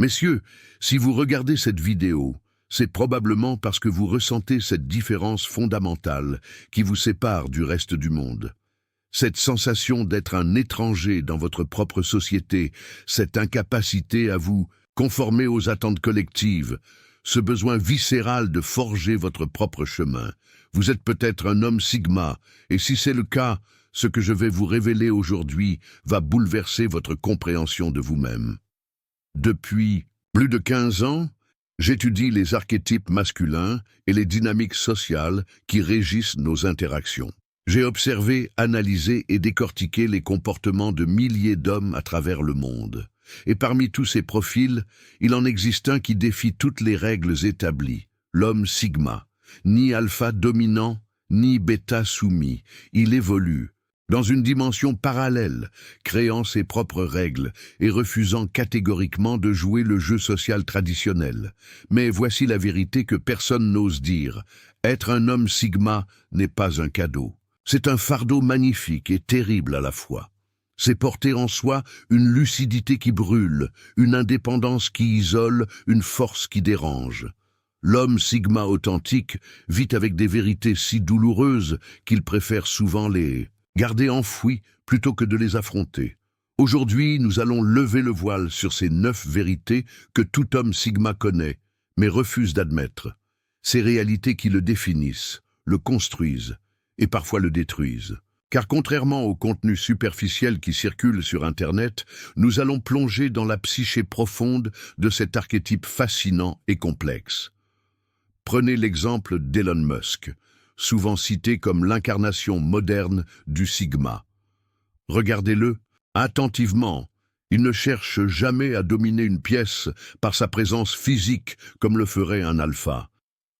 Messieurs, si vous regardez cette vidéo, c'est probablement parce que vous ressentez cette différence fondamentale qui vous sépare du reste du monde. Cette sensation d'être un étranger dans votre propre société, cette incapacité à vous conformer aux attentes collectives, ce besoin viscéral de forger votre propre chemin. Vous êtes peut-être un homme sigma, et si c'est le cas, ce que je vais vous révéler aujourd'hui va bouleverser votre compréhension de vous-même. Depuis plus de 15 ans, j'étudie les archétypes masculins et les dynamiques sociales qui régissent nos interactions. J'ai observé, analysé et décortiqué les comportements de milliers d'hommes à travers le monde. Et parmi tous ces profils, il en existe un qui défie toutes les règles établies, l'homme sigma. Ni alpha dominant, ni bêta soumis, il évolue dans une dimension parallèle, créant ses propres règles et refusant catégoriquement de jouer le jeu social traditionnel. Mais voici la vérité que personne n'ose dire. Être un homme sigma n'est pas un cadeau. C'est un fardeau magnifique et terrible à la fois. C'est porter en soi une lucidité qui brûle, une indépendance qui isole, une force qui dérange. L'homme sigma authentique vit avec des vérités si douloureuses qu'il préfère souvent les garder enfouies plutôt que de les affronter. Aujourd'hui, nous allons lever le voile sur ces 9 vérités que tout homme sigma connaît, mais refuse d'admettre. Ces réalités qui le définissent, le construisent et parfois le détruisent. Car contrairement au contenu superficiel qui circule sur Internet, nous allons plonger dans la psyché profonde de cet archétype fascinant et complexe. Prenez l'exemple d'Elon Musk, souvent cité comme l'incarnation moderne du sigma. Regardez-le attentivement. Il ne cherche jamais à dominer une pièce par sa présence physique comme le ferait un alpha.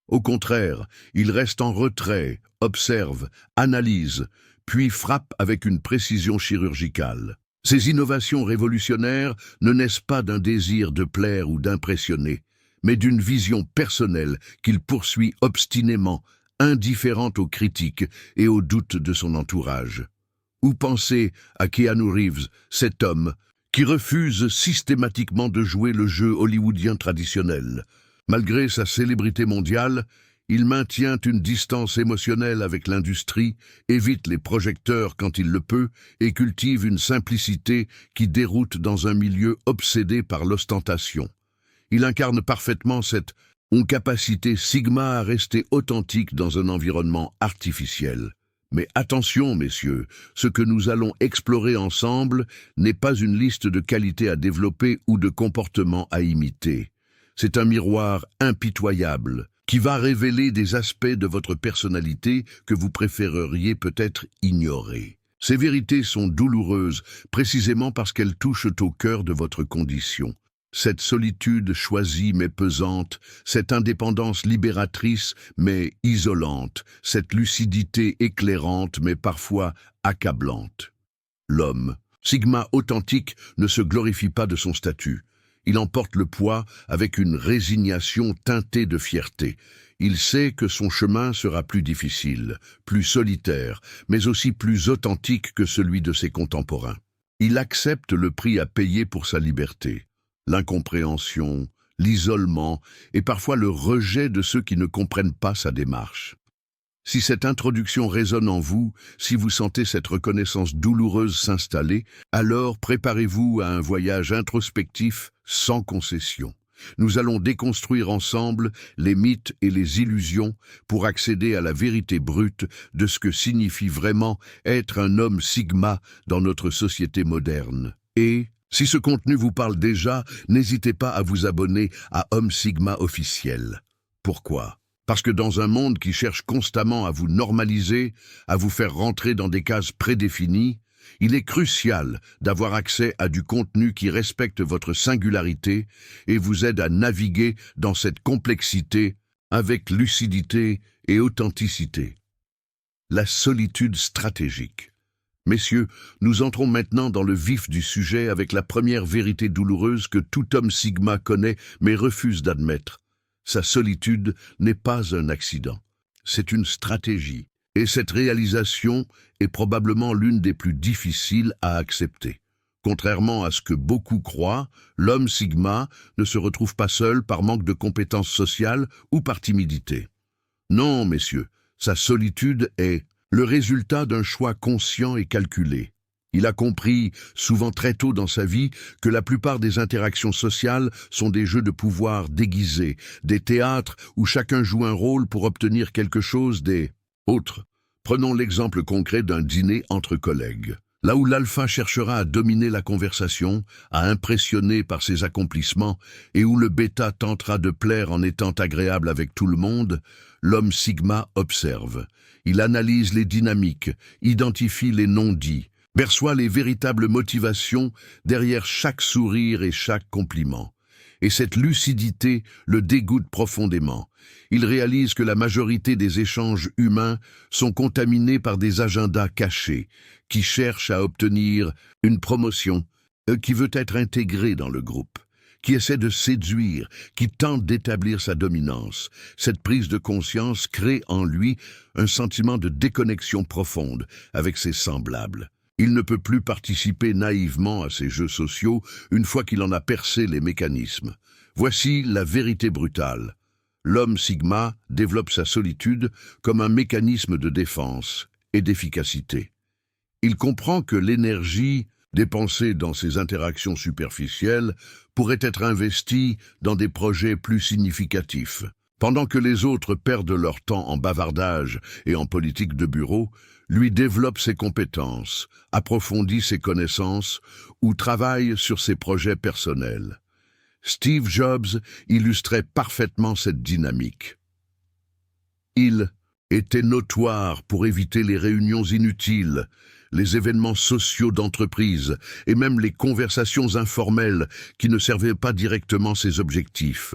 Au contraire, il reste en retrait, observe, analyse, puis frappe avec une précision chirurgicale. Ces innovations révolutionnaires ne naissent pas d'un désir de plaire ou d'impressionner, mais d'une vision personnelle qu'il poursuit obstinément, indifférente aux critiques et aux doutes de son entourage. Ou pensez à Keanu Reeves, cet homme qui refuse systématiquement de jouer le jeu hollywoodien traditionnel. Malgré sa célébrité mondiale, il maintient une distance émotionnelle avec l'industrie, évite les projecteurs quand il le peut et cultive une simplicité qui déroute dans un milieu obsédé par l'ostentation. Il incarne parfaitement cette capacité sigma à rester authentique dans un environnement artificiel. Mais attention, messieurs, ce que nous allons explorer ensemble n'est pas une liste de qualités à développer ou de comportements à imiter. C'est un miroir impitoyable qui va révéler des aspects de votre personnalité que vous préféreriez peut-être ignorer. Ces vérités sont douloureuses précisément parce qu'elles touchent au cœur de votre condition. Cette solitude choisie mais pesante, cette indépendance libératrice mais isolante, cette lucidité éclairante mais parfois accablante. L'homme, sigma authentique, ne se glorifie pas de son statut. Il en porte le poids avec une résignation teintée de fierté. Il sait que son chemin sera plus difficile, plus solitaire, mais aussi plus authentique que celui de ses contemporains. Il accepte le prix à payer pour sa liberté. L'incompréhension, l'isolement et parfois le rejet de ceux qui ne comprennent pas sa démarche. Si cette introduction résonne en vous, si vous sentez cette reconnaissance douloureuse s'installer, alors préparez-vous à un voyage introspectif sans concession. Nous allons déconstruire ensemble les mythes et les illusions pour accéder à la vérité brute de ce que signifie vraiment être un homme sigma dans notre société moderne. Et si ce contenu vous parle déjà, n'hésitez pas à vous abonner à Homme Sigma officiel. Pourquoi ? Parce que dans un monde qui cherche constamment à vous normaliser, à vous faire rentrer dans des cases prédéfinies, il est crucial d'avoir accès à du contenu qui respecte votre singularité et vous aide à naviguer dans cette complexité avec lucidité et authenticité. La solitude stratégique. Messieurs, nous entrons maintenant dans le vif du sujet avec la première vérité douloureuse que tout homme sigma connaît mais refuse d'admettre. Sa solitude n'est pas un accident, c'est une stratégie. Et cette réalisation est probablement l'une des plus difficiles à accepter. Contrairement à ce que beaucoup croient, l'homme Sigma ne se retrouve pas seul par manque de compétences sociales ou par timidité. Non, messieurs, sa solitude est le résultat d'un choix conscient et calculé. Il a compris, souvent très tôt dans sa vie, que la plupart des interactions sociales sont des jeux de pouvoir déguisés, des théâtres où chacun joue un rôle pour obtenir quelque chose des autres. Prenons l'exemple concret d'un dîner entre collègues. Là où l'alpha cherchera à dominer la conversation, à impressionner par ses accomplissements, et où le bêta tentera de plaire en étant agréable avec tout le monde, l'homme sigma observe. Il analyse les dynamiques, identifie les non-dits, perçoit les véritables motivations derrière chaque sourire et chaque compliment. Et cette lucidité le dégoûte profondément. Il réalise que la majorité des échanges humains sont contaminés par des agendas cachés, qui cherchent à obtenir une promotion, qui veut être intégré dans le groupe, qui essaie de séduire, qui tente d'établir sa dominance. Cette prise de conscience crée en lui un sentiment de déconnexion profonde avec ses semblables. Il ne peut plus participer naïvement à ces jeux sociaux une fois qu'il en a percé les mécanismes. Voici la vérité brutale. L'homme Sigma développe sa solitude comme un mécanisme de défense et d'efficacité. Il comprend que l'énergie dépensée dans ces interactions superficielles pourrait être investie dans des projets plus significatifs. Pendant que les autres perdent leur temps en bavardage et en politique de bureau, lui développe ses compétences, approfondit ses connaissances ou travaille sur ses projets personnels. Steve Jobs illustrait parfaitement cette dynamique. Il était notoire pour éviter les réunions inutiles, les événements sociaux d'entreprise et même les conversations informelles qui ne servaient pas directement ses objectifs.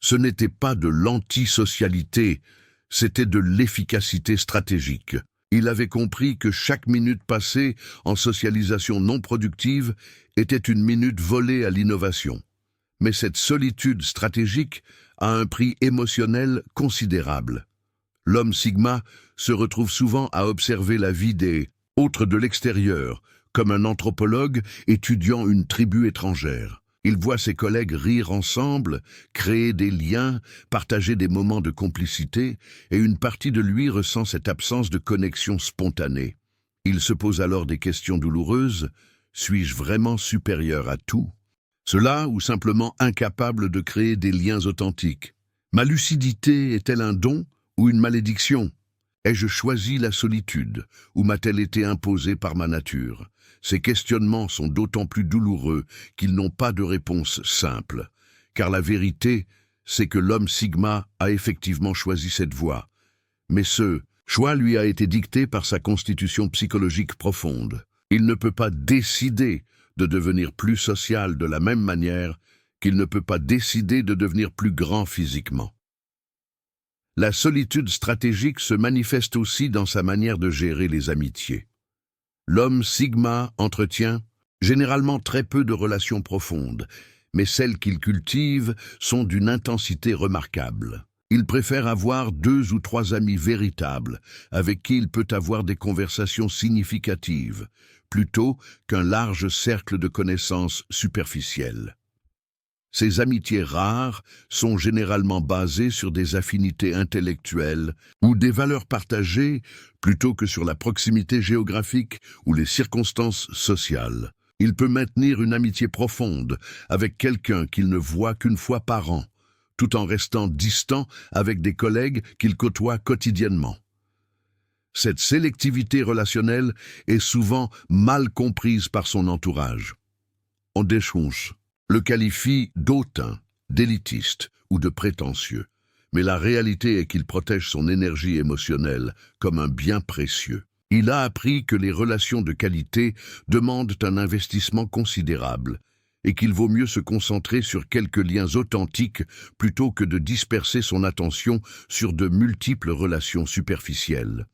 Ce n'était pas de l'antisocialité, c'était de l'efficacité stratégique. Il avait compris que chaque minute passée en socialisation non productive était une minute volée à l'innovation. Mais cette solitude stratégique a un prix émotionnel considérable. L'homme Sigma se retrouve souvent à observer la vie des autres de l'extérieur, comme un anthropologue étudiant une tribu étrangère. Il voit ses collègues rire ensemble, créer des liens, partager des moments de complicité, et une partie de lui ressent cette absence de connexion spontanée. Il se pose alors des questions douloureuses. Suis-je vraiment supérieur à tout? Cela ou simplement incapable de créer des liens authentiques? Ma lucidité est-elle un don ou une malédiction? Ai-je choisi la solitude ou m'a-t-elle été imposée par ma nature? Ces questionnements sont d'autant plus douloureux qu'ils n'ont pas de réponse simple. Car la vérité, c'est que l'homme Sigma a effectivement choisi cette voie. Mais ce choix lui a été dicté par sa constitution psychologique profonde. Il ne peut pas décider de devenir plus social de la même manière qu'il ne peut pas décider de devenir plus grand physiquement. La solitude stratégique se manifeste aussi dans sa manière de gérer les amitiés. L'homme Sigma entretient généralement très peu de relations profondes, mais celles qu'il cultive sont d'une intensité remarquable. Il préfère avoir 2 ou 3 amis véritables, avec qui il peut avoir des conversations significatives, plutôt qu'un large cercle de connaissances superficielles. Ces amitiés rares sont généralement basées sur des affinités intellectuelles ou des valeurs partagées plutôt que sur la proximité géographique ou les circonstances sociales. Il peut maintenir une amitié profonde avec quelqu'un qu'il ne voit qu'une fois par an, tout en restant distant avec des collègues qu'il côtoie quotidiennement. Cette sélectivité relationnelle est souvent mal comprise par son entourage. On déchonche. Le qualifie d'hautain, d'élitiste ou de prétentieux, mais la réalité est qu'il protège son énergie émotionnelle comme un bien précieux. Il a appris que les relations de qualité demandent un investissement considérable et qu'il vaut mieux se concentrer sur quelques liens authentiques plutôt que de disperser son attention sur de multiples relations superficielles.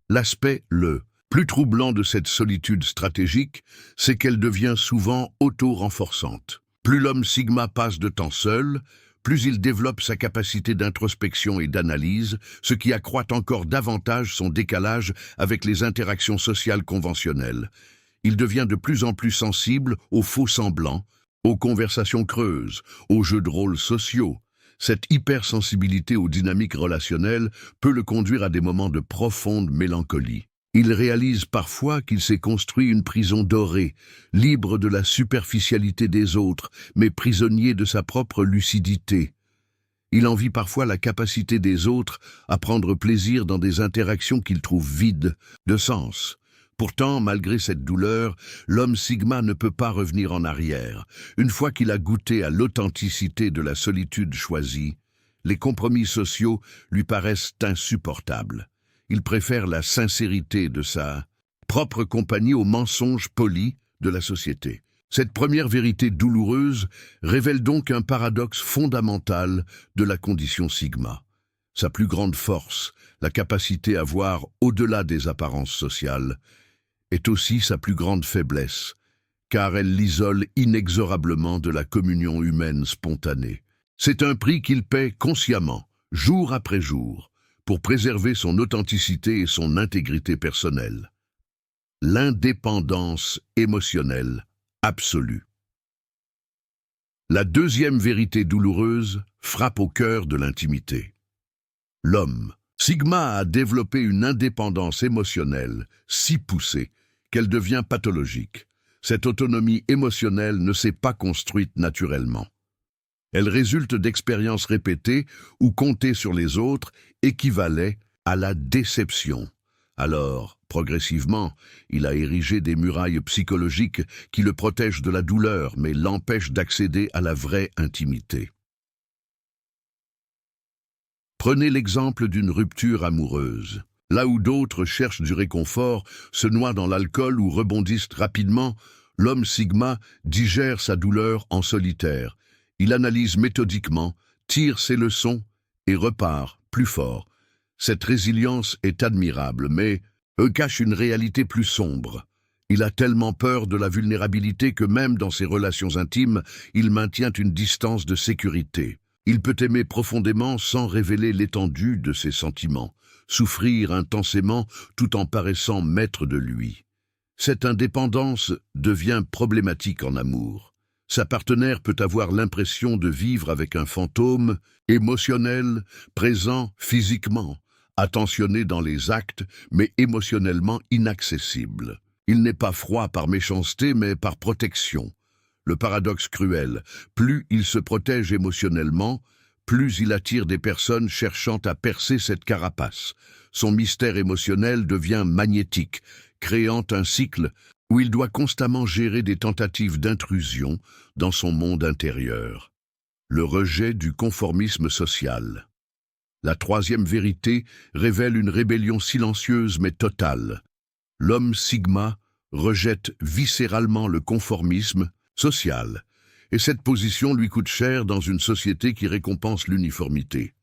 L'aspect le plus troublant de cette solitude stratégique, c'est qu'elle devient souvent auto-renforçante. Plus l'homme Sigma passe de temps seul, plus il développe sa capacité d'introspection et d'analyse, ce qui accroît encore davantage son décalage avec les interactions sociales conventionnelles. Il devient de plus en plus sensible aux faux semblants, aux conversations creuses, aux jeux de rôle sociaux. Cette hypersensibilité aux dynamiques relationnelles peut le conduire à des moments de profonde mélancolie. Il réalise parfois qu'il s'est construit une prison dorée, libre de la superficialité des autres, mais prisonnier de sa propre lucidité. Il envie parfois la capacité des autres à prendre plaisir dans des interactions qu'il trouve vides de sens. Pourtant, malgré cette douleur, l'homme Sigma ne peut pas revenir en arrière. Une fois qu'il a goûté à l'authenticité de la solitude choisie, les compromis sociaux lui paraissent insupportables. Il préfère la sincérité de sa propre compagnie aux mensonges polis de la société. Cette première vérité douloureuse révèle donc un paradoxe fondamental de la condition Sigma. Sa plus grande force, la capacité à voir au-delà des apparences sociales, est aussi sa plus grande faiblesse, car elle l'isole inexorablement de la communion humaine spontanée. C'est un prix qu'il paie consciemment, jour après jour, pour préserver son authenticité et son intégrité personnelle. L'indépendance émotionnelle absolue. La deuxième vérité douloureuse frappe au cœur de l'intimité. L'homme Sigma a développé une indépendance émotionnelle si poussée qu'elle devient pathologique. Cette autonomie émotionnelle ne s'est pas construite naturellement. Elle résulte d'expériences répétées où compter sur les autres équivalait à la déception. Alors, progressivement, il a érigé des murailles psychologiques qui le protègent de la douleur mais l'empêchent d'accéder à la vraie intimité. Prenez l'exemple d'une rupture amoureuse. Là où d'autres cherchent du réconfort, se noient dans l'alcool ou rebondissent rapidement, l'homme Sigma digère sa douleur en solitaire. Il analyse méthodiquement, tire ses leçons et repart plus fort. Cette résilience est admirable, mais cache une réalité plus sombre. Il a tellement peur de la vulnérabilité que même dans ses relations intimes, il maintient une distance de sécurité. Il peut aimer profondément sans révéler l'étendue de ses sentiments, souffrir intensément tout en paraissant maître de lui. Cette indépendance devient problématique en amour. Sa partenaire peut avoir l'impression de vivre avec un fantôme, émotionnel, présent physiquement, attentionné dans les actes, mais émotionnellement inaccessible. Il n'est pas froid par méchanceté, mais par protection. Le paradoxe cruel, plus il se protège émotionnellement, plus il attire des personnes cherchant à percer cette carapace. Son mystère émotionnel devient magnétique, créant un cycle où il doit constamment gérer des tentatives d'intrusion dans son monde intérieur. Le rejet du conformisme social. La troisième vérité révèle une rébellion silencieuse mais totale. L'homme Sigma rejette viscéralement le conformisme social, et cette position lui coûte cher dans une société qui récompense l'uniformité.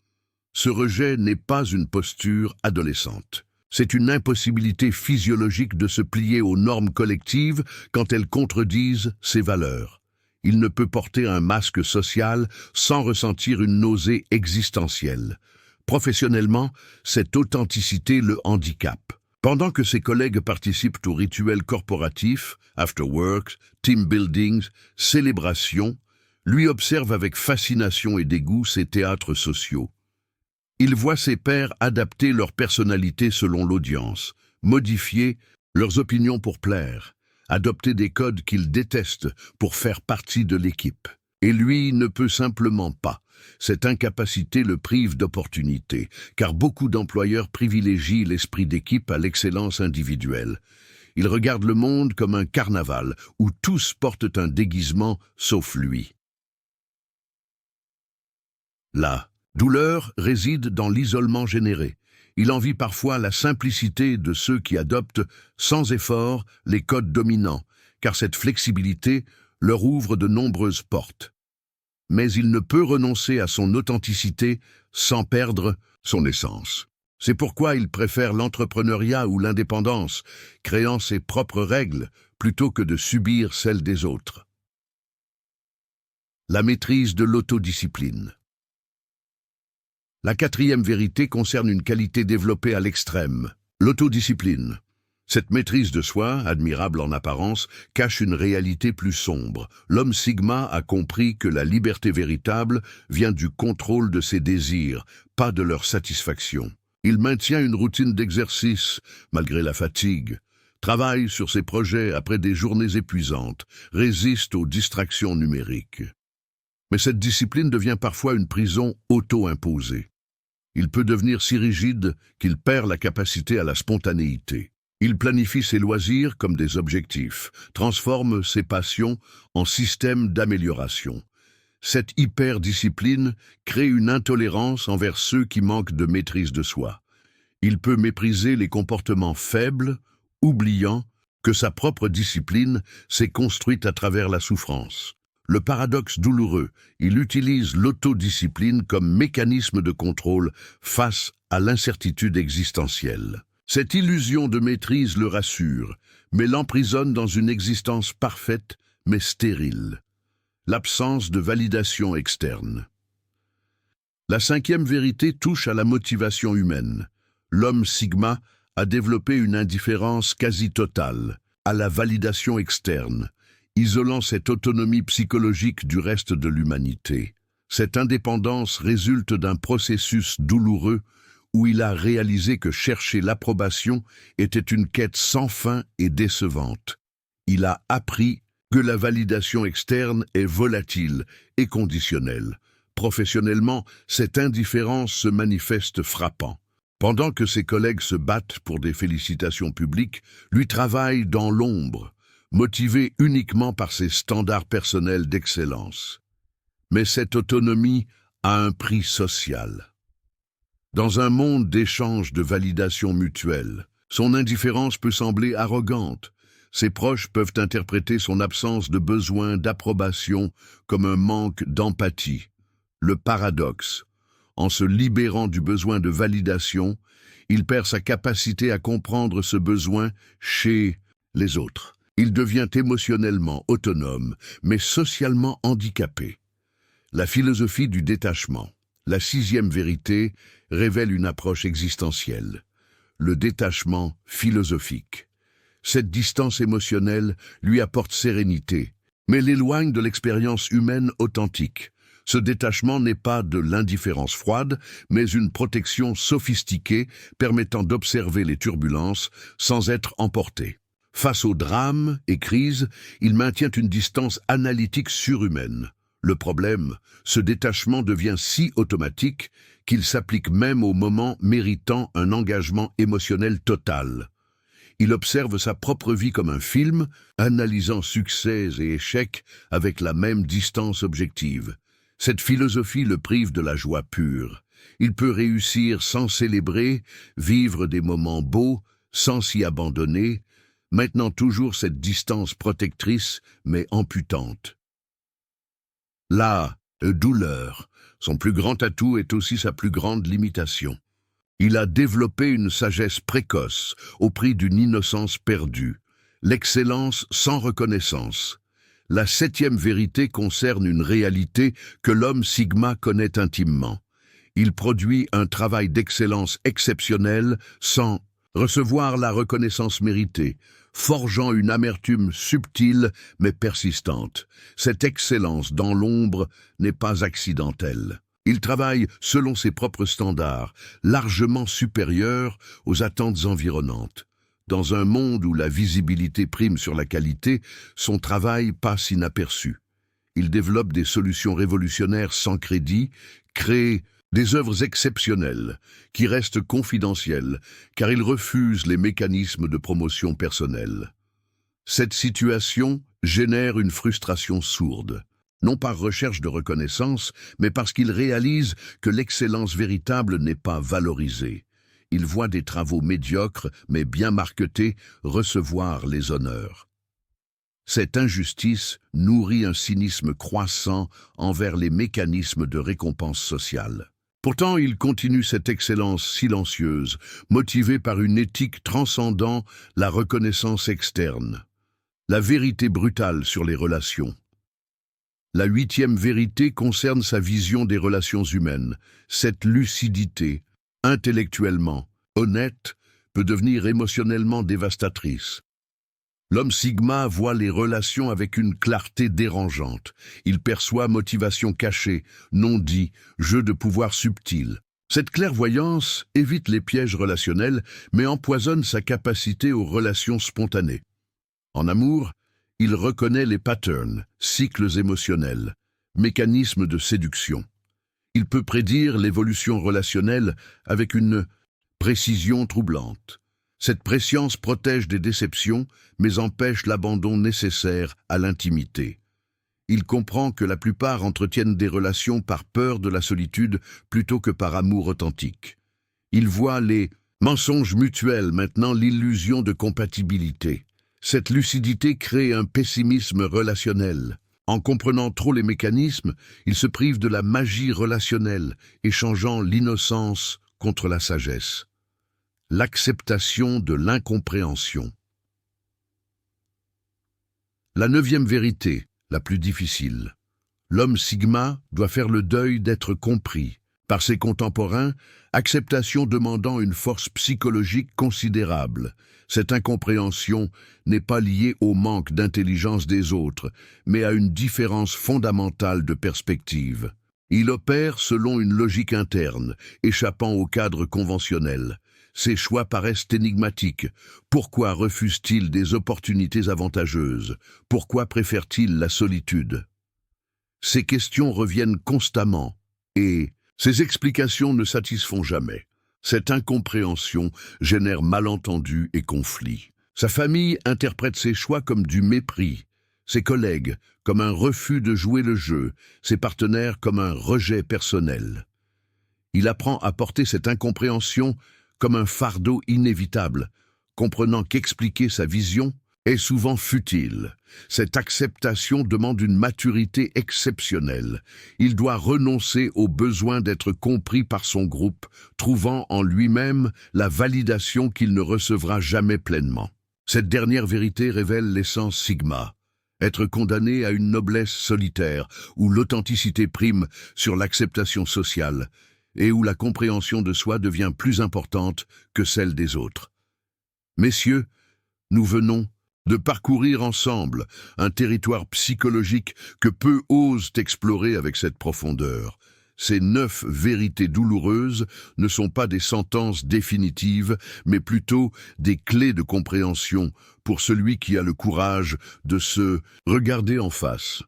Ce rejet n'est pas une posture adolescente. C'est une impossibilité physiologique de se plier aux normes collectives quand elles contredisent ses valeurs. Il ne peut porter un masque social sans ressentir une nausée existentielle. Professionnellement, cette authenticité le handicape. Pendant que ses collègues participent aux rituels corporatifs, afterworks, team buildings, célébrations, lui observe avec fascination et dégoût ces théâtres sociaux. Il voit ses pairs adapter leur personnalité selon l'audience, modifier leurs opinions pour plaire, adopter des codes qu'il déteste pour faire partie de l'équipe. Et lui ne peut simplement pas. Cette incapacité le prive d'opportunités, car beaucoup d'employeurs privilégient l'esprit d'équipe à l'excellence individuelle. Ils regardent le monde comme un carnaval, où tous portent un déguisement, sauf lui. La douleur réside dans l'isolement généré. Il envie parfois la simplicité de ceux qui adoptent, sans effort, les codes dominants, car cette flexibilité leur ouvre de nombreuses portes. Mais il ne peut renoncer à son authenticité sans perdre son essence. C'est pourquoi il préfère l'entrepreneuriat ou l'indépendance, créant ses propres règles plutôt que de subir celles des autres. La maîtrise de l'autodiscipline. La quatrième vérité concerne une qualité développée à l'extrême, l'autodiscipline. Cette maîtrise de soi, admirable en apparence, cache une réalité plus sombre. L'homme Sigma a compris que la liberté véritable vient du contrôle de ses désirs, pas de leur satisfaction. Il maintient une routine d'exercice, malgré la fatigue, travaille sur ses projets après des journées épuisantes, résiste aux distractions numériques. Mais cette discipline devient parfois une prison auto-imposée. Il peut devenir si rigide qu'il perd la capacité à la spontanéité. Il planifie ses loisirs comme des objectifs, transforme ses passions en système d'amélioration. Cette hyper-discipline crée une intolérance envers ceux qui manquent de maîtrise de soi. Il peut mépriser les comportements faibles, oubliant que sa propre discipline s'est construite à travers la souffrance. Le paradoxe douloureux, il utilise l'autodiscipline comme mécanisme de contrôle face à l'incertitude existentielle. Cette illusion de maîtrise le rassure, mais l'emprisonne dans une existence parfaite mais stérile. L'absence de validation externe. La cinquième vérité touche à la motivation humaine. L'homme Sigma a développé une indifférence quasi totale à la validation externe, isolant cette autonomie psychologique du reste de l'humanité. Cette indépendance résulte d'un processus douloureux où il a réalisé que chercher l'approbation était une quête sans fin et décevante. Il a appris que la validation externe est volatile et conditionnelle. Professionnellement, cette indifférence se manifeste frappant. Pendant que ses collègues se battent pour des félicitations publiques, lui travaille dans l'ombre, motivé uniquement par ses standards personnels d'excellence. Mais cette autonomie a un prix social. Dans un monde d'échanges de validation mutuelle, son indifférence peut sembler arrogante. Ses proches peuvent interpréter son absence de besoin d'approbation comme un manque d'empathie. Le paradoxe. En se libérant du besoin de validation, il perd sa capacité à comprendre ce besoin chez les autres. Il devient émotionnellement autonome, mais socialement handicapé. La philosophie du détachement. La sixième vérité révèle une approche existentielle. Le détachement philosophique. Cette distance émotionnelle lui apporte sérénité, mais l'éloigne de l'expérience humaine authentique. Ce détachement n'est pas de l'indifférence froide, mais une protection sophistiquée permettant d'observer les turbulences sans être emporté. Face aux drames et crises, il maintient une distance analytique surhumaine. Le problème, ce détachement devient si automatique qu'il s'applique même aux moments méritant un engagement émotionnel total. Il observe sa propre vie comme un film, analysant succès et échecs avec la même distance objective. Cette philosophie le prive de la joie pure. Il peut réussir sans célébrer, vivre des moments beaux, sans s'y abandonner, maintenant toujours cette distance protectrice mais amputante. La douleur, son plus grand atout est aussi sa plus grande limitation. Il a développé une sagesse précoce au prix d'une innocence perdue, l'excellence sans reconnaissance. La septième vérité concerne une réalité que l'homme Sigma connaît intimement. Il produit un travail d'excellence exceptionnel sans recevoir la reconnaissance méritée, forgeant une amertume subtile mais persistante. Cette excellence dans l'ombre n'est pas accidentelle. Il travaille selon ses propres standards, largement supérieurs aux attentes environnantes. Dans un monde où la visibilité prime sur la qualité, son travail passe inaperçu. Il développe des solutions révolutionnaires sans crédit, crée des œuvres exceptionnelles qui restent confidentielles car il refuse les mécanismes de promotion personnelle. Cette situation génère une frustration sourde, non par recherche de reconnaissance, mais parce qu'il réalise que l'excellence véritable n'est pas valorisée. Il voit des travaux médiocres, mais bien marketés, recevoir les honneurs. Cette injustice nourrit un cynisme croissant envers les mécanismes de récompense sociale. Pourtant, il continue cette excellence silencieuse, motivée par une éthique transcendant la reconnaissance externe. La vérité brutale sur les relations. La huitième vérité concerne sa vision des relations humaines, cette lucidité, intellectuellement honnête, peut devenir émotionnellement dévastatrice. L'homme Sigma voit les relations avec une clarté dérangeante. Il perçoit motivation cachée, non dit, jeu de pouvoir subtil. Cette clairvoyance évite les pièges relationnels, mais empoisonne sa capacité aux relations spontanées. En amour, il reconnaît les patterns, cycles émotionnels, mécanismes de séduction. Il peut prédire l'évolution relationnelle avec une précision troublante. Cette prescience protège des déceptions, mais empêche l'abandon nécessaire à l'intimité. Il comprend que la plupart entretiennent des relations par peur de la solitude plutôt que par amour authentique. Il voit les mensonges mutuels, maintenant l'illusion de compatibilité. Cette lucidité crée un pessimisme relationnel. En comprenant trop les mécanismes, il se prive de la magie relationnelle, échangeant l'innocence contre la sagesse. L'acceptation de l'incompréhension. La 9e vérité, la plus difficile. L'homme Sigma doit faire le deuil d'être compris. Par ses contemporains, acceptation demandant une force psychologique considérable. Cette incompréhension n'est pas liée au manque d'intelligence des autres, mais à une différence fondamentale de perspective. Il opère selon une logique interne, échappant au cadre conventionnel. Ses choix paraissent énigmatiques. Pourquoi refuse-t-il des opportunités avantageuses? Pourquoi préfère-t-il la solitude? Ces questions reviennent constamment, et ces explications ne satisfont jamais. Cette incompréhension génère malentendus et conflits. Sa famille interprète ses choix comme du mépris, ses collègues comme un refus de jouer le jeu, ses partenaires comme un rejet personnel. Il apprend à porter cette incompréhension comme un fardeau inévitable, comprenant qu'expliquer sa vision est souvent futile. Cette acceptation demande une maturité exceptionnelle. Il doit renoncer au besoin d'être compris par son groupe, trouvant en lui-même la validation qu'il ne recevra jamais pleinement. Cette dernière vérité révèle l'essence Sigma. Être condamné à une noblesse solitaire, où l'authenticité prime sur l'acceptation sociale, et où la compréhension de soi devient plus importante que celle des autres. Messieurs, nous venons de parcourir ensemble un territoire psychologique que peu osent explorer avec cette profondeur. Ces 9 vérités douloureuses ne sont pas des sentences définitives, mais plutôt des clés de compréhension pour celui qui a le courage de se regarder en face.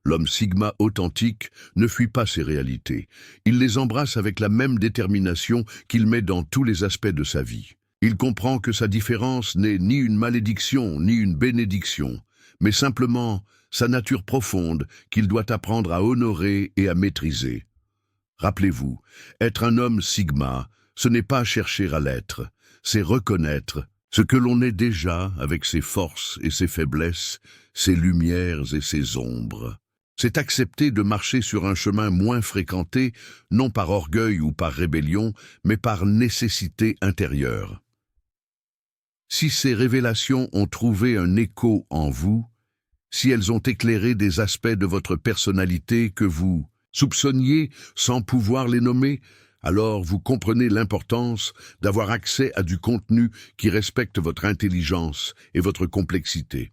L'homme Sigma authentique ne fuit pas ces réalités. Il les embrasse avec la même détermination qu'il met dans tous les aspects de sa vie. Il comprend que sa différence n'est ni une malédiction ni une bénédiction, mais simplement sa nature profonde qu'il doit apprendre à honorer et à maîtriser. Rappelez-vous, être un homme Sigma, ce n'est pas chercher à l'être, c'est reconnaître ce que l'on est déjà avec ses forces et ses faiblesses, ses lumières et ses ombres. C'est accepter de marcher sur un chemin moins fréquenté, non par orgueil ou par rébellion, mais par nécessité intérieure. Si ces révélations ont trouvé un écho en vous, si elles ont éclairé des aspects de votre personnalité que vous soupçonniez sans pouvoir les nommer, alors vous comprenez l'importance d'avoir accès à du contenu qui respecte votre intelligence et votre complexité.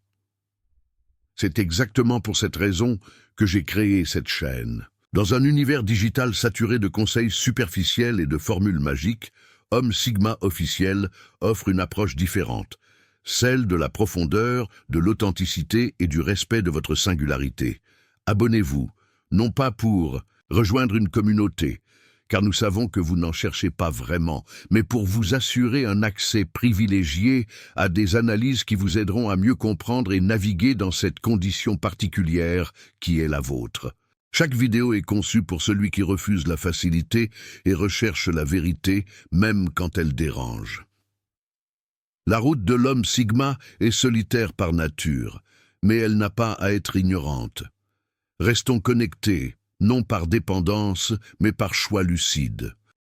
C'est exactement pour cette raison que j'ai créé cette chaîne. Dans un univers digital saturé de conseils superficiels et de formules magiques, Homme Sigma officiel offre une approche différente, celle de la profondeur, de l'authenticité et du respect de votre singularité. Abonnez-vous, non pas pour rejoindre une communauté, car nous savons que vous n'en cherchez pas vraiment, mais pour vous assurer un accès privilégié à des analyses qui vous aideront à mieux comprendre et naviguer dans cette condition particulière qui est la vôtre. Chaque vidéo est conçue pour celui qui refuse la facilité et recherche la vérité, même quand elle dérange. La route de l'homme Sigma est solitaire par nature, mais elle n'a pas à être ignorante. Restons connectés, non par dépendance, mais par choix lucide.